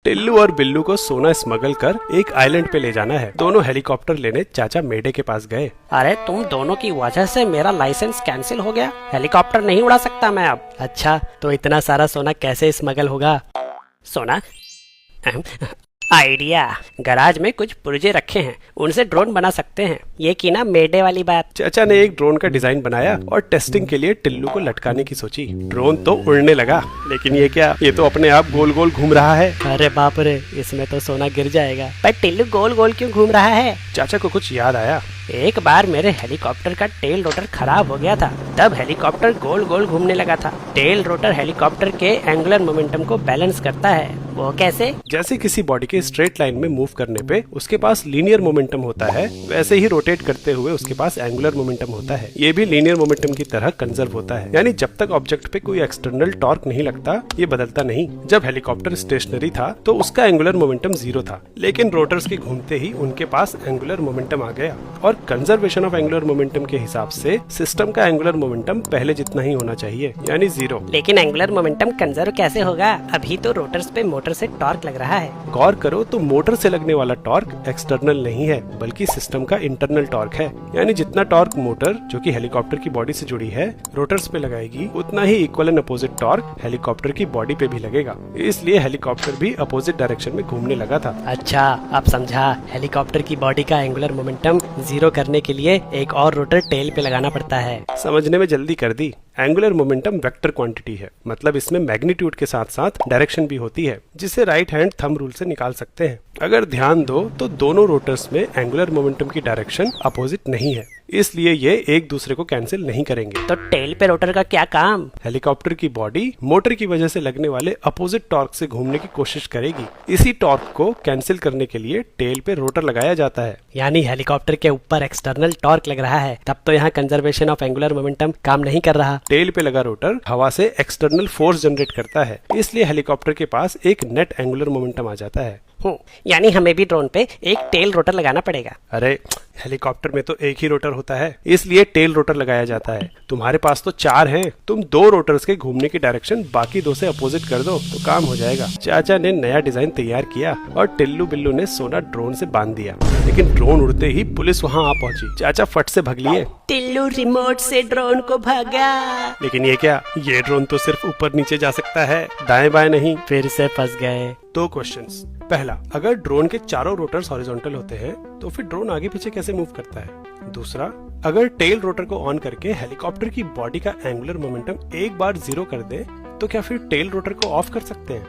टिल्लू और बिल्लू को सोना स्मगल कर एक आइलैंड पे ले जाना है। दोनों हेलीकॉप्टर लेने चाचा मेढे के पास गए। अरे तुम दोनों की वजह से मेरा लाइसेंस कैंसिल हो गया, हेलीकॉप्टर नहीं उड़ा सकता मैं अब। अच्छा तो इतना सारा सोना कैसे स्मगल होगा? सोना आइडिया, गराज में कुछ पुर्जे रखे हैं, उनसे ड्रोन बना सकते हैं। ये की ना मेढे वाली बात। चाचा ने एक ड्रोन का डिजाइन बनाया और टेस्टिंग के लिए टिल्लू को लटकाने की सोची। ड्रोन तो उड़ने लगा, लेकिन ये क्या, ये तो अपने आप गोल गोल घूम रहा है। अरे बाप रे, इसमें तो सोना गिर जाएगा। पर टिल्लू गोल गोल क्यों घूम रहा है? चाचा को कुछ याद आया। एक बार मेरे हेलीकॉप्टर का टेल रोटर खराब हो गया था, तब हेलीकॉप्टर गोल गोल घूमने लगा था। टेल रोटर हेलीकॉप्टर के एंगुलर मोमेंटम को बैलेंस करता है। वो कैसे? जैसे किसी बॉडी के स्ट्रेट लाइन में मूव करने पे उसके पास लीनियर मोमेंटम होता है, वैसे ही रोटेट करते हुए उसके पास एंगुलर मोमेंटम होता है। ये भी लीनियर मोमेंटम की तरह कंजर्व होता है, यानी जब तक ऑब्जेक्ट पे कोई एक्सटर्नल टॉर्क नहीं लगता, ये बदलता नहीं। जब हेलीकॉप्टर स्टेशनरी था तो उसका एंगुलर मोमेंटम 0 था, लेकिन रोटर्स के घूमते ही उनके पास एंगुलर मोमेंटम आ गया। और कंजर्वेशन ऑफ एंगुलर मोमेंटम के हिसाब से सिस्टम का एंगुलर मोमेंटम पहले जितना ही होना चाहिए, यानी 0। लेकिन एंगुलर मोमेंटम कंजर्व कैसे होगा? अभी तो रोटर्स पे मोटर से टॉर्क लग रहा है। गौर करो तो मोटर से लगने वाला टॉर्क एक्सटर्नल नहीं है, बल्कि सिस्टम का इंटरनल टॉर्क है। यानी जितना टॉर्क मोटर, जो कि हेलीकॉप्टर की बॉडी से जुड़ी है, रोटर्स पे लगाएगी, उतना ही equal and opposite torque helicopter की बॉडी पे भी लगेगा। इसलिए हेलीकॉप्टर भी अपोजिट डायरेक्शन में घूमने लगा था। अच्छा अब समझा, हेलीकॉप्टर की बॉडी का एंगुलर मोमेंटम 0 करने के लिए एक और रोटर टेल पे लगाना पड़ता है। समझने में जल्दी कर दी। एंगुलर मोमेंटम वेक्टर क्वांटिटी है, मतलब इसमें मैग्नीट्यूड के साथ साथ डायरेक्शन भी होती है, जिसे राइट हैंड थंब रूल से निकाल सकते हैं। अगर ध्यान दो तो दोनों रोटर्स में एंगुलर मोमेंटम की डायरेक्शन अपोजिट नहीं है, इसलिए ये एक दूसरे को कैंसिल नहीं करेंगे। तो टेल पे रोटर का क्या काम? हेलीकॉप्टर की बॉडी मोटर की वजह से लगने वाले अपोजिट टॉर्क से घूमने की कोशिश करेगी। इसी टॉर्क को कैंसिल करने के लिए टेल पे रोटर लगाया जाता है। यानी हेलीकॉप्टर के ऊपर एक्सटर्नल टॉर्क लग रहा है, तब तो यहाँ कंजर्वेशन ऑफ एंगुलर मोमेंटम काम नहीं कर रहा। टेल पे लगा रोटर हवा से एक्सटर्नल फोर्स जनरेट करता है, इसलिए हेलीकॉप्टर के पास एक नेट एंगुलर मोमेंटम आ जाता है। यानी हमें भी ड्रोन पे एक टेल रोटर लगाना पड़ेगा। अरे हेलीकॉप्टर में तो एक ही रोटर होता है, इसलिए टेल रोटर लगाया जाता है। तुम्हारे पास तो 4 हैं, तुम 2 रोटर्स के घूमने की डायरेक्शन बाकी 2 से अपोजिट कर दो तो काम हो जाएगा। चाचा ने नया डिजाइन तैयार किया और टिल्लू बिल्लू ने सोना ड्रोन से बांध दिया, लेकिन ड्रोन उड़ते ही पुलिस वहाँ आ पहुंची। चाचा फट से भाग लिए। टिल्लू रिमोट से ड्रोन को भागा। लेकिन ये क्या, ये ड्रोन तो सिर्फ ऊपर नीचे जा सकता है, दाएं बाएं नहीं। फिर से फंस गए। 2 क्वेश्चंस। पहला, अगर ड्रोन के चारों रोटर्स हॉरिजॉन्टल होते हैं तो फिर ड्रोन आगे पीछे कैसे मूव करता है? दूसरा, अगर टेल रोटर को ऑन करके हेलीकॉप्टर की बॉडी का एंगुलर मोमेंटम एक बार 0 कर दे तो क्या फिर टेल रोटर को ऑफ कर सकते हैं?